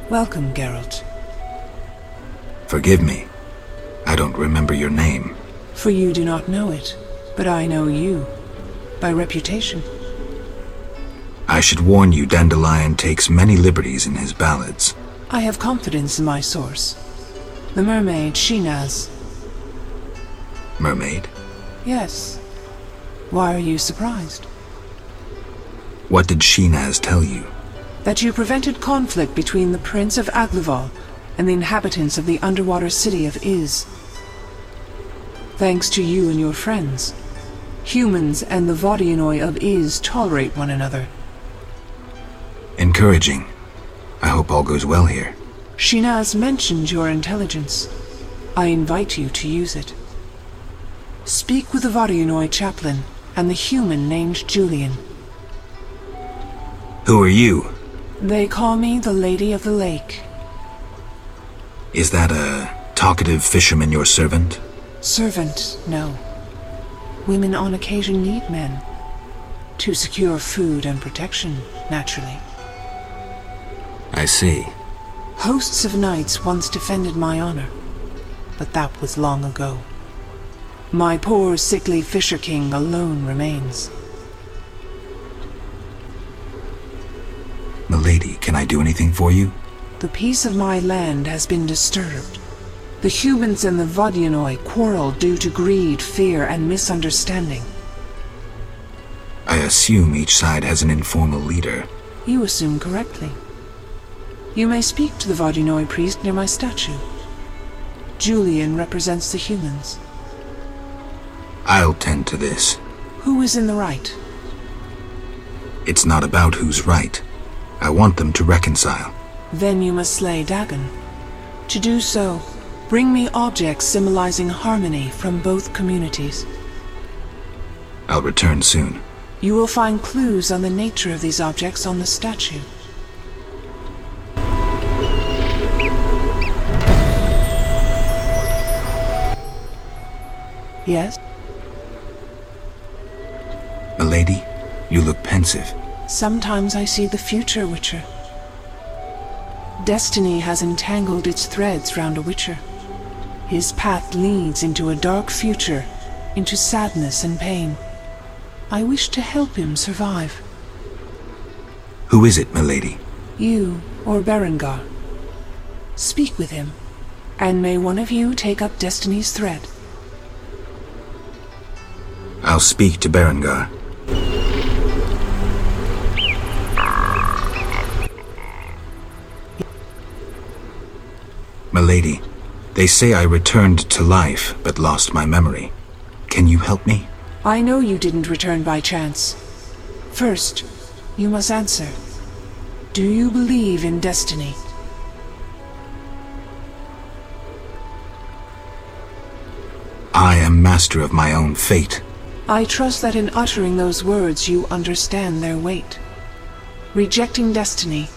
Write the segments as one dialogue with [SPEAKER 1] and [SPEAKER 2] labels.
[SPEAKER 1] Welcome, Geralt.
[SPEAKER 2] Forgive me. I don't remember your name.
[SPEAKER 1] For you do not know it, but I know you. By reputation.
[SPEAKER 2] I should warn you, Dandelion takes many liberties in his ballads.
[SPEAKER 1] I have confidence in my source. The mermaid, Shinaz.
[SPEAKER 2] Mermaid?
[SPEAKER 1] Yes. Why are you surprised?
[SPEAKER 2] What did Shinaz tell you?
[SPEAKER 1] That you prevented conflict between the Prince of Aglaval and the inhabitants of the underwater city of Iz. Thanks to you and your friends, humans and the Vodianoi of Iz tolerate one another.
[SPEAKER 2] Encouraging. I hope all goes well here.
[SPEAKER 1] Shinaz mentioned your intelligence. I invite you to use it. Speak with the Vodianoi chaplain and the human named Julian.
[SPEAKER 2] Who are you?
[SPEAKER 1] They call me the Lady of the Lake.
[SPEAKER 2] Is that a talkative fisherman your servant?
[SPEAKER 1] Servant, no. Women on occasion need men. To secure food and protection, naturally.
[SPEAKER 2] I see.
[SPEAKER 1] Hosts of knights once defended my honor, but that was long ago. My poor, sickly Fisher King alone remains.
[SPEAKER 2] Milady, can I do anything for you?
[SPEAKER 1] The peace of my land has been disturbed. The humans and the Vodianoi quarrel due to greed, fear, and misunderstanding.
[SPEAKER 2] I assume each side has an informal leader.
[SPEAKER 1] You assume correctly. You may speak to the Vodianoi priest near my statue. Julian represents the humans.
[SPEAKER 2] I'll tend to this.
[SPEAKER 1] Who is in the right?
[SPEAKER 2] It's not about who's right. I want them to reconcile.
[SPEAKER 1] Then you must slay Dagon. To do so, bring me objects symbolizing harmony from both communities.
[SPEAKER 2] I'll return soon.
[SPEAKER 1] You will find clues on the nature of these objects on the statue. Yes?
[SPEAKER 2] Milady, you look pensive.
[SPEAKER 1] Sometimes I see the future, Witcher. Destiny has entangled its threads round a Witcher. His path leads into a dark future, into sadness and pain. I wish to help him survive.
[SPEAKER 2] Who is it, milady?
[SPEAKER 1] You or Berengar. Speak with him, and may one of you take up Destiny's thread.
[SPEAKER 2] I'll speak to Berengar. Milady, they say I returned to life, but lost my memory. Can you help me?
[SPEAKER 1] I know you didn't return by chance. First, you must answer. Do you believe in destiny?
[SPEAKER 2] I am master of my own fate.
[SPEAKER 1] I trust that in uttering those words you understand their weight. Rejecting destiny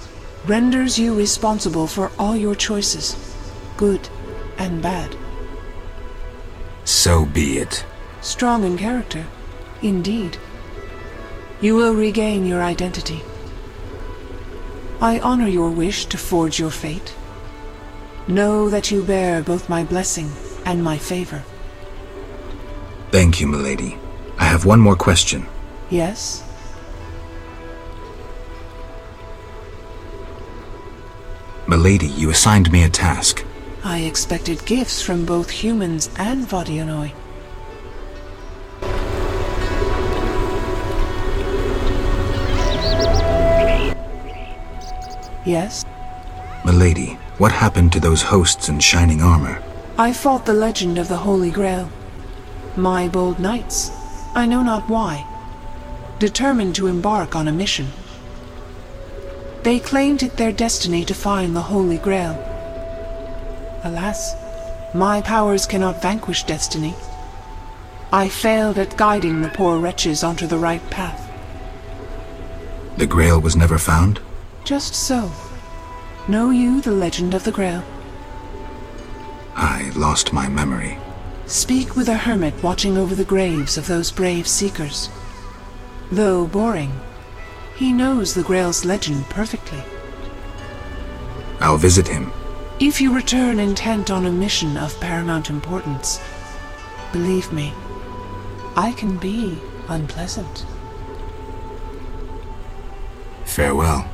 [SPEAKER 1] renders you responsible for all your choices, good and bad.
[SPEAKER 2] So be it.
[SPEAKER 1] Strong in character, indeed. You will regain your identity. I honor your wish to forge your fate. Know that you bear both my blessing and my favor.
[SPEAKER 2] Thank you, milady. I have one more question.
[SPEAKER 1] Yes?
[SPEAKER 2] Milady, you assigned me a task.
[SPEAKER 1] I expected gifts from both humans and Vodianoi. Yes?
[SPEAKER 2] Milady, what happened to those hosts in shining armor?
[SPEAKER 1] I fought the legend of the Holy Grail. My bold knights, I know not why, determined to embark on a mission. They claimed it their destiny to find the Holy Grail. Alas, my powers cannot vanquish destiny. I failed at guiding the poor wretches onto the right path.
[SPEAKER 2] The Grail was never found?
[SPEAKER 1] Just so. Know you the legend of the Grail?
[SPEAKER 2] I lost my memory.
[SPEAKER 1] Speak with a hermit watching over the graves of those brave seekers. Though boring, he knows the Grail's legend perfectly.
[SPEAKER 2] I'll visit him.
[SPEAKER 1] If you return intent on a mission of paramount importance, believe me, I can be unpleasant.
[SPEAKER 2] Farewell.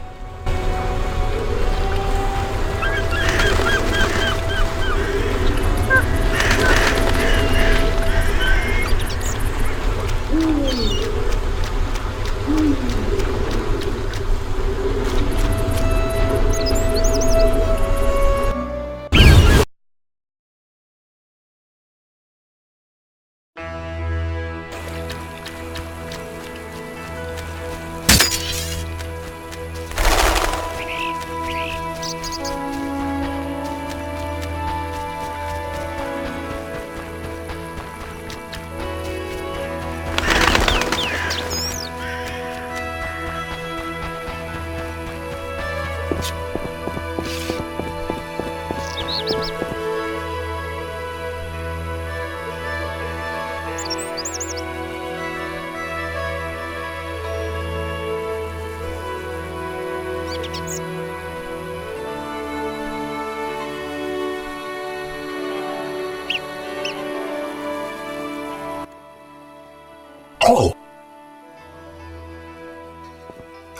[SPEAKER 3] Oh,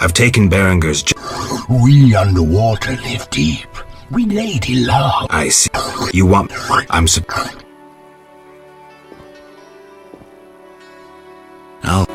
[SPEAKER 2] I've taken Berenger's
[SPEAKER 3] we underwater live deep. We lady love.
[SPEAKER 2] I see. You want... I'm I'll...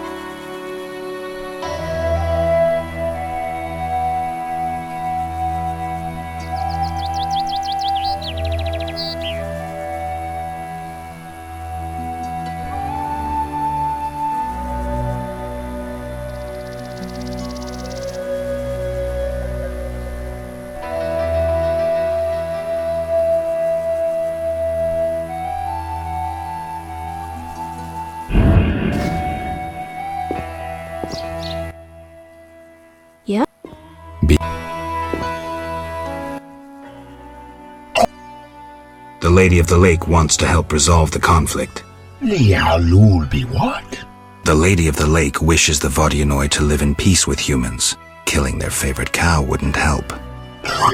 [SPEAKER 2] The Lady of the Lake wants to help resolve the conflict.
[SPEAKER 3] Liaolul be what?
[SPEAKER 2] The Lady of the Lake wishes the Vodyanoi to live in peace with humans. Killing their favorite cow wouldn't help.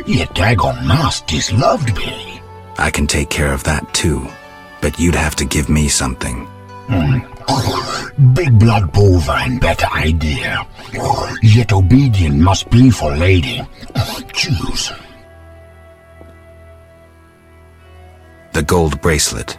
[SPEAKER 3] Yet dagon masters loved me.
[SPEAKER 2] I can take care of that too, but you'd have to give me something.
[SPEAKER 3] Big blood bovine, better idea. Yet obedient must be for lady. Choose.
[SPEAKER 2] The gold bracelet.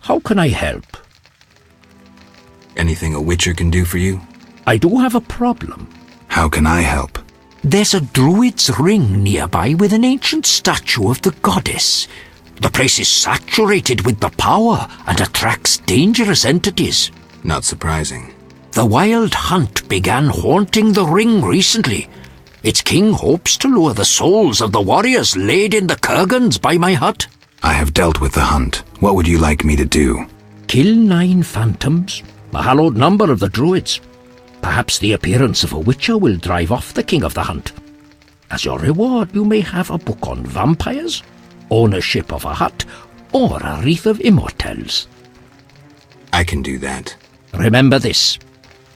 [SPEAKER 4] How can I help?
[SPEAKER 2] Anything a witcher can do for you?
[SPEAKER 4] I do have a problem.
[SPEAKER 2] How can I help?
[SPEAKER 5] There's a druid's ring nearby with an ancient statue of the goddess. The place is saturated with the power and attracts dangerous entities.
[SPEAKER 2] Not surprising.
[SPEAKER 5] The wild hunt began haunting the ring recently. Its king hopes to lure the souls of the warriors laid in the kurgans by my hut.
[SPEAKER 2] I have dealt with the hunt. What would you like me to do?
[SPEAKER 4] Kill 9 phantoms, a hallowed number of the druids. Perhaps the appearance of a witcher will drive off the king of the hunt. As your reward, you may have a book on vampires, ownership of a hut, or a wreath of immortelles.
[SPEAKER 2] I can do that.
[SPEAKER 4] Remember this.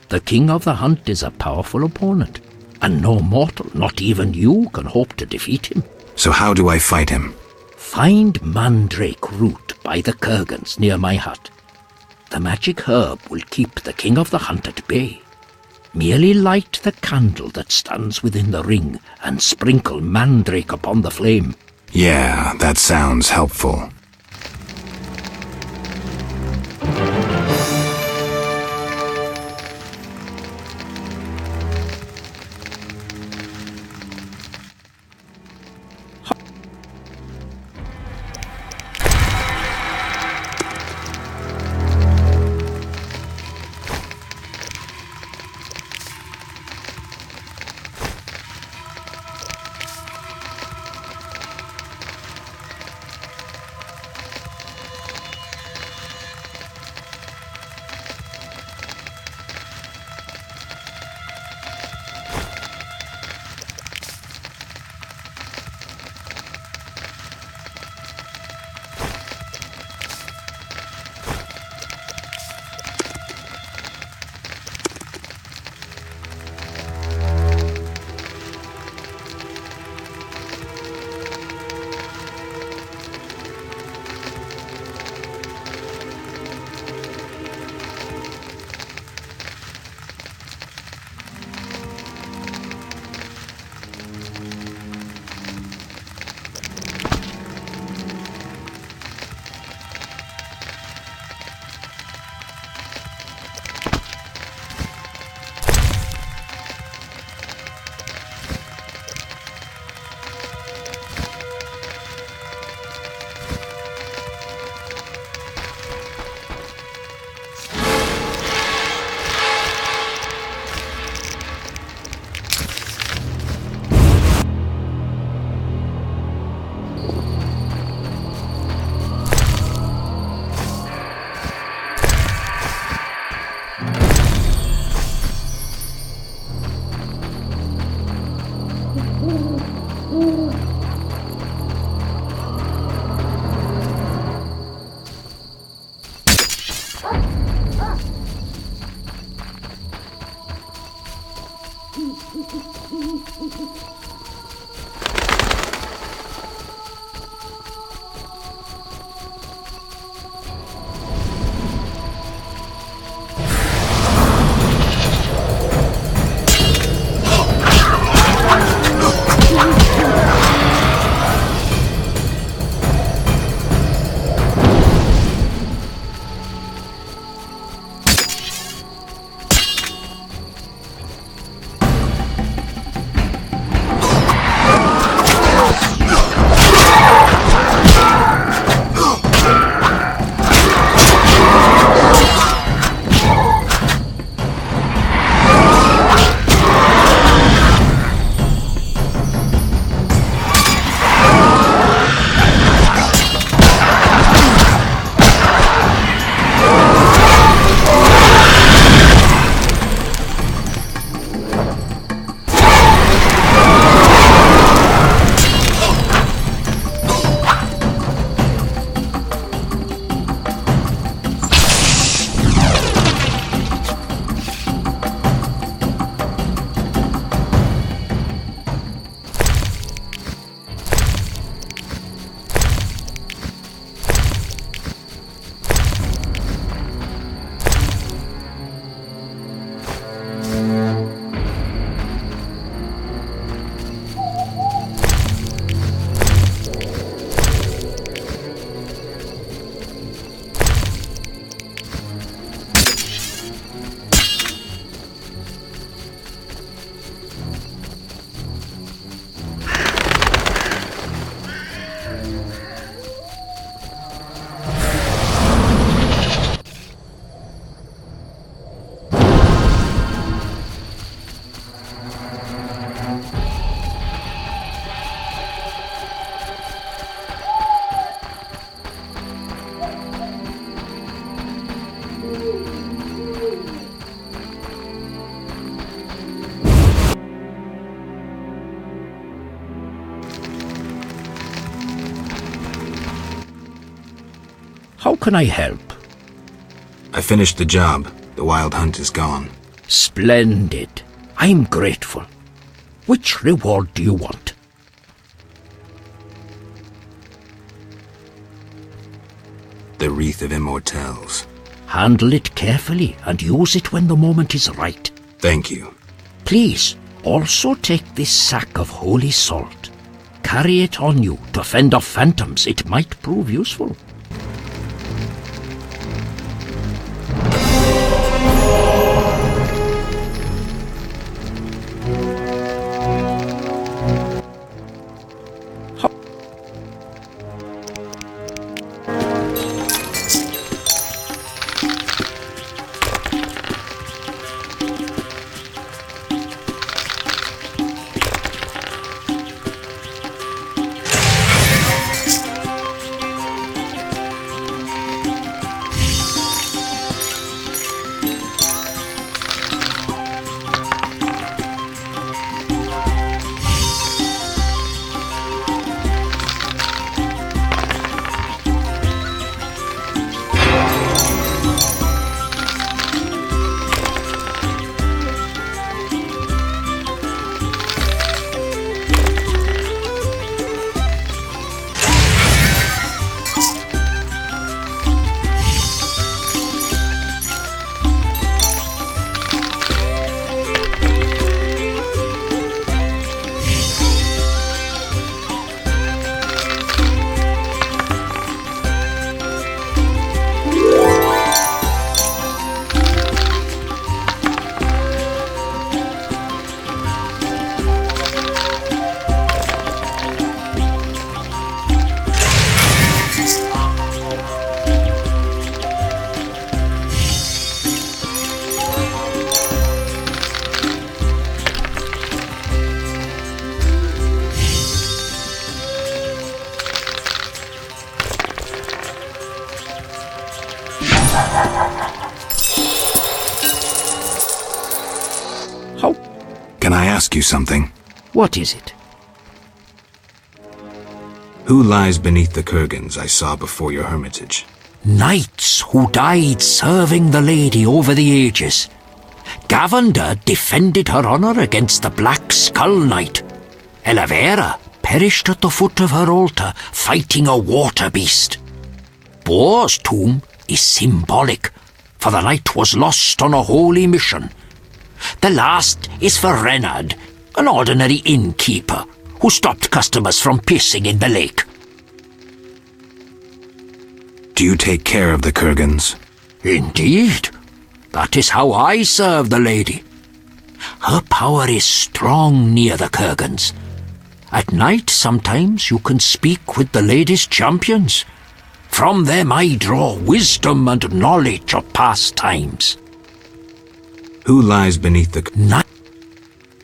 [SPEAKER 4] The king of the hunt is a powerful opponent, and no mortal, not even you, can hope to defeat him.
[SPEAKER 2] So how do I fight him?
[SPEAKER 4] Find mandrake root by the kurgans near my hut. The magic herb will keep the king of the hunt at bay. Merely light the candle that stands within the ring and sprinkle mandrake upon the flame.
[SPEAKER 2] Yeah, that sounds helpful.
[SPEAKER 4] can I help?
[SPEAKER 2] I finished the job. The wild hunt is gone.
[SPEAKER 4] Splendid. I'm grateful. Which reward do you want?
[SPEAKER 2] The Wreath of Immortelles.
[SPEAKER 4] Handle it carefully and use it when the moment is right.
[SPEAKER 2] Thank you.
[SPEAKER 4] Please, also take this sack of holy salt. Carry it on you to fend off phantoms. It might prove useful. How?
[SPEAKER 2] Can I ask you something?
[SPEAKER 4] What is it?
[SPEAKER 2] Who lies beneath the kurgans I saw before your hermitage?
[SPEAKER 5] Knights who died serving the lady over the ages. Gavender defended her honour against the Black Skull Knight. Elavera perished at the foot of her altar fighting a water beast. Boar's tomb is symbolic, for the knight was lost on a holy mission. The last is for Renard, an ordinary innkeeper who stopped customers from pissing in the lake.
[SPEAKER 2] Do you take care of the kurgans?
[SPEAKER 5] Indeed. That is how I serve the lady. Her power is strong near the kurgans. At night, sometimes you can speak with the lady's champions. From them I draw wisdom and knowledge of past times.
[SPEAKER 2] Who lies beneath the...
[SPEAKER 5] Night.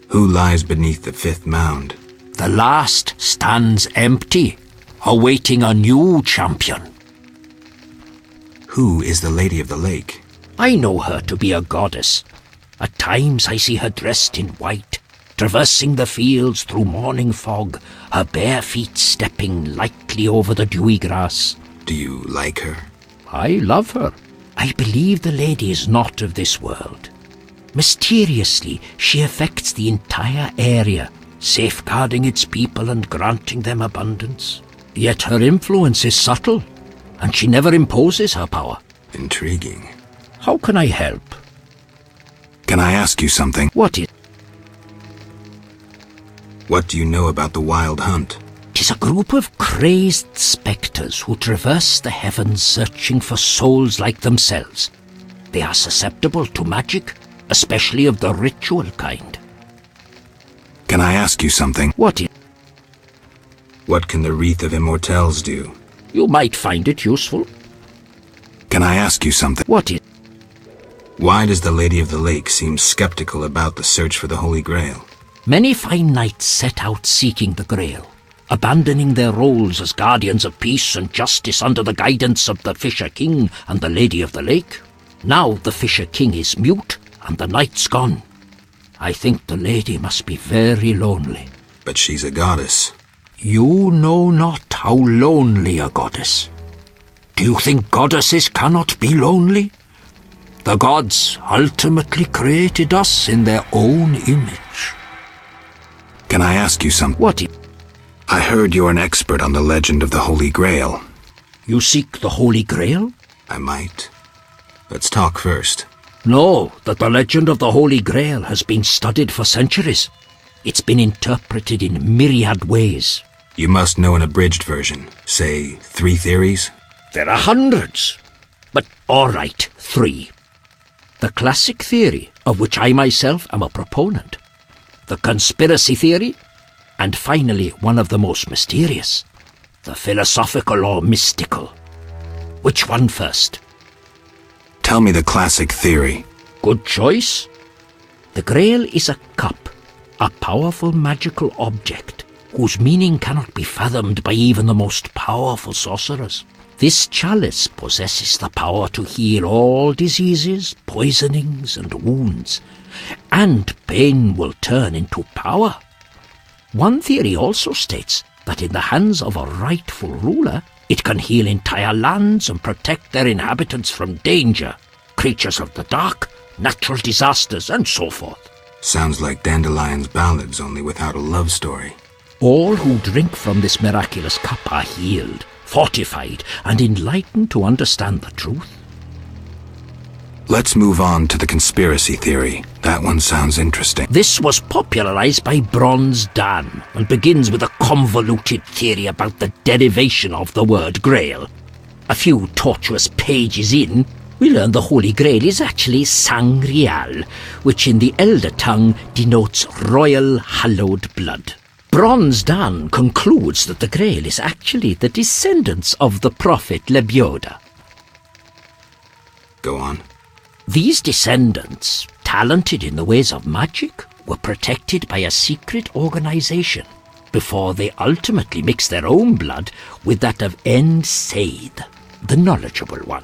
[SPEAKER 2] Who lies beneath the fifth mound?
[SPEAKER 5] The last stands empty, awaiting a new champion.
[SPEAKER 2] Who is the Lady of the Lake?
[SPEAKER 4] I know her to be a goddess. At times I see her dressed in white, traversing the fields through morning fog, her bare feet stepping lightly over the dewy grass.
[SPEAKER 2] Do you like her?
[SPEAKER 4] I love her. I believe the lady is not of this world. Mysteriously, she affects the entire area, safeguarding its people and granting them abundance. Yet her influence is subtle, and she never imposes her power.
[SPEAKER 2] Intriguing.
[SPEAKER 4] How can I help?
[SPEAKER 2] Can I ask you something?
[SPEAKER 4] What is?
[SPEAKER 2] What do you know about the Wild Hunt?
[SPEAKER 4] 'Tis a group of crazed spectres who traverse the heavens searching for souls like themselves. They are susceptible to magic, especially of the ritual kind.
[SPEAKER 2] Can I ask you something?
[SPEAKER 4] What is?
[SPEAKER 2] What can the Wreath of Immortelles do?
[SPEAKER 4] You might find it useful.
[SPEAKER 2] Can I ask you something?
[SPEAKER 4] What is?
[SPEAKER 2] Why does the Lady of the Lake seem skeptical about the search for the Holy Grail?
[SPEAKER 4] Many fine knights set out seeking the Grail, abandoning their roles as guardians of peace and justice under the guidance of the Fisher King and the Lady of the Lake. Now the Fisher King is mute and the knight's gone. I think the lady must be very lonely.
[SPEAKER 2] But she's a goddess.
[SPEAKER 5] You know not how lonely a goddess. Do you think goddesses cannot be lonely? The gods ultimately created us in their own image.
[SPEAKER 2] Can I ask you something?
[SPEAKER 4] What?
[SPEAKER 2] I heard you're an expert on the legend of the Holy Grail.
[SPEAKER 4] You seek the Holy Grail?
[SPEAKER 2] I might. Let's talk first.
[SPEAKER 4] Know that the legend of the Holy Grail has been studied for centuries. It's been interpreted in myriad ways.
[SPEAKER 2] You must know an abridged version. Say, 3 theories?
[SPEAKER 4] There are hundreds. But all right, 3. The classic theory, of which I myself am a proponent. The conspiracy theory. And finally, one of the most mysterious. The philosophical or mystical. Which one first?
[SPEAKER 2] Tell me the classic theory.
[SPEAKER 4] Good choice. The Grail is a cup, a powerful magical object, whose meaning cannot be fathomed by even the most powerful sorcerers. This chalice possesses the power to heal all diseases, poisonings, and wounds, and pain will turn into power. One theory also states that in the hands of a rightful ruler, it can heal entire lands and protect their inhabitants from danger, creatures of the dark, natural disasters, and so forth.
[SPEAKER 2] Sounds like Dandelion's ballads, only without a love story.
[SPEAKER 4] All who drink from this miraculous cup are healed, fortified, and enlightened to understand the truth.
[SPEAKER 2] Let's move on to the conspiracy theory. That one sounds interesting.
[SPEAKER 4] This was popularized by Bronze Dan and begins with a convoluted theory about the derivation of the word Grail. A few tortuous pages in, we learn the Holy Grail is actually Sangreal, which in the Elder tongue denotes royal hallowed blood. Bronze Dan concludes that the Grail is actually the descendants of the prophet Lebioda.
[SPEAKER 2] Go on.
[SPEAKER 4] These descendants, talented in the ways of magic, were protected by a secret organization before they ultimately mixed their own blood with that of Said, the knowledgeable one.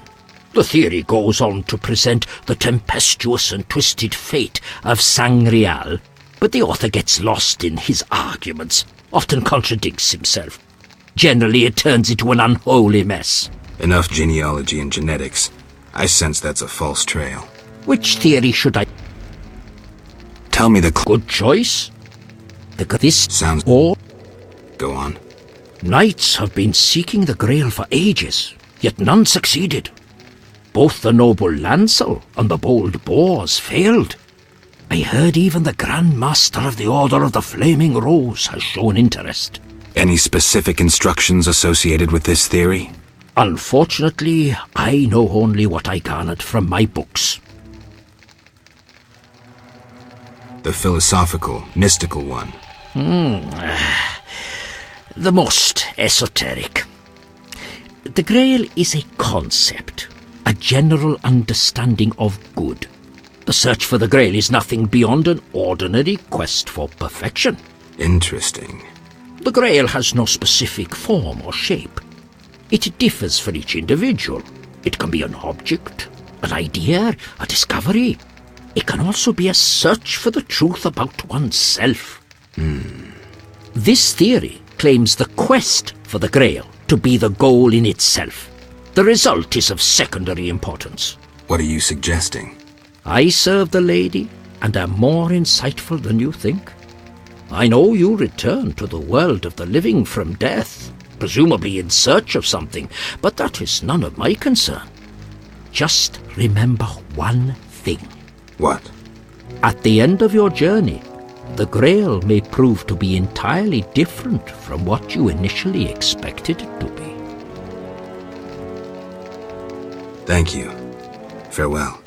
[SPEAKER 4] The theory goes on to present the tempestuous and twisted fate of Sangreal, but the author gets lost in his arguments, often contradicts himself. Generally, it turns into an unholy mess.
[SPEAKER 2] Enough genealogy and genetics. I sense that's a false trail.
[SPEAKER 4] Which theory should I...
[SPEAKER 2] Tell me the
[SPEAKER 4] Good choice. This
[SPEAKER 2] sounds...
[SPEAKER 4] All
[SPEAKER 2] Go on.
[SPEAKER 4] knights have been seeking the Grail for ages, yet none succeeded. Both the noble Lancel and the bold Boars failed. I heard even the Grand Master of the Order of the Flaming Rose has shown interest.
[SPEAKER 2] Any specific instructions associated with this theory?
[SPEAKER 4] Unfortunately, I know only what I garnered from my books.
[SPEAKER 2] The philosophical, mystical one.
[SPEAKER 4] The most esoteric. The Grail is a concept, a general understanding of good. The search for the Grail is nothing beyond an ordinary quest for perfection.
[SPEAKER 2] Interesting.
[SPEAKER 4] The Grail has no specific form or shape. It differs for each individual. It can be an object, an idea, a discovery. It can also be a search for the truth about oneself. This theory claims the quest for the Grail to be the goal in itself. The result is of secondary importance.
[SPEAKER 2] What are you suggesting?
[SPEAKER 4] I serve the lady and am more insightful than you think. I know you return to the world of the living from death, presumably in search of something, but that is none of my concern. Just remember one thing.
[SPEAKER 2] What?
[SPEAKER 4] At the end of your journey, the Grail may prove to be entirely different from what you initially expected it to be.
[SPEAKER 2] Thank you. Farewell.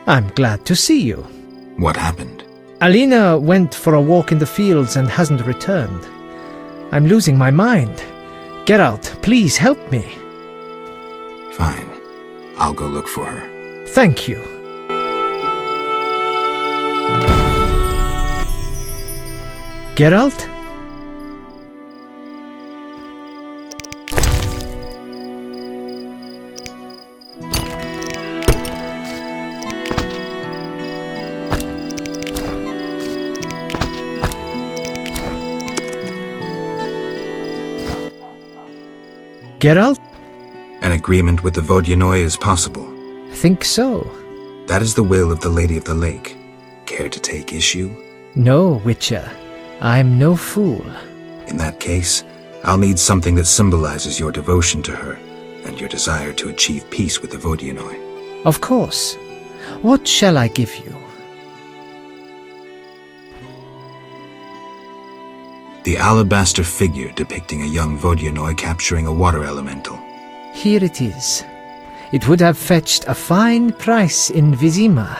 [SPEAKER 6] I'm glad to see you.
[SPEAKER 2] What happened?
[SPEAKER 6] Alina went for a walk in the fields and hasn't returned. I'm losing my mind. Geralt, please help me.
[SPEAKER 2] Fine. I'll go look for her.
[SPEAKER 6] Thank you. Geralt? Geralt?
[SPEAKER 2] An agreement with the Vodyanoi is possible.
[SPEAKER 6] Think so.
[SPEAKER 2] That is the will of the Lady of the Lake. Care to take issue?
[SPEAKER 6] No, Witcher. I'm no fool.
[SPEAKER 2] In that case, I'll need something that symbolizes your devotion to her and your desire to achieve peace with the Vodyanoi.
[SPEAKER 6] Of course. What shall I give you?
[SPEAKER 2] The alabaster figure depicting a young Vodyanoi capturing a water elemental.
[SPEAKER 6] Here it is. It would have fetched a fine price in Vizima,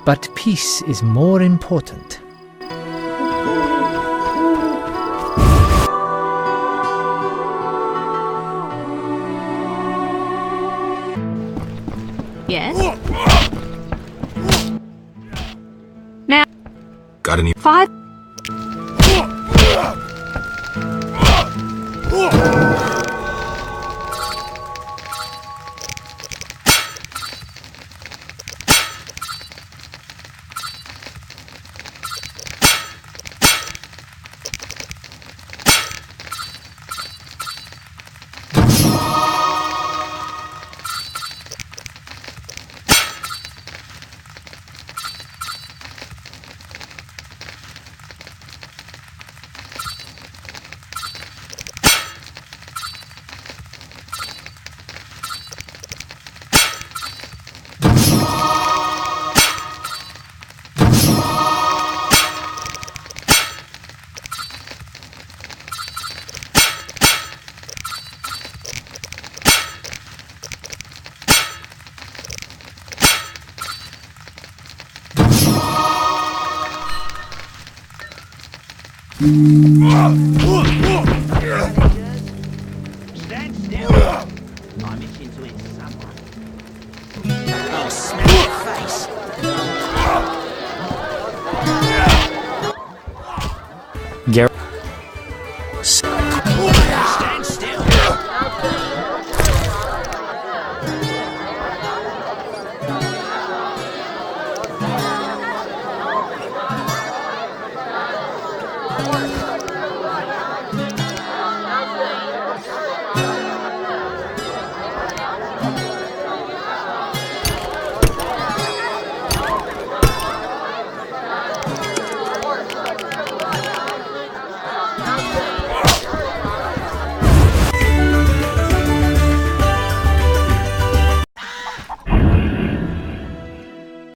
[SPEAKER 6] but peace is more important.
[SPEAKER 7] Yes? Now,
[SPEAKER 2] Got any?
[SPEAKER 7] 5.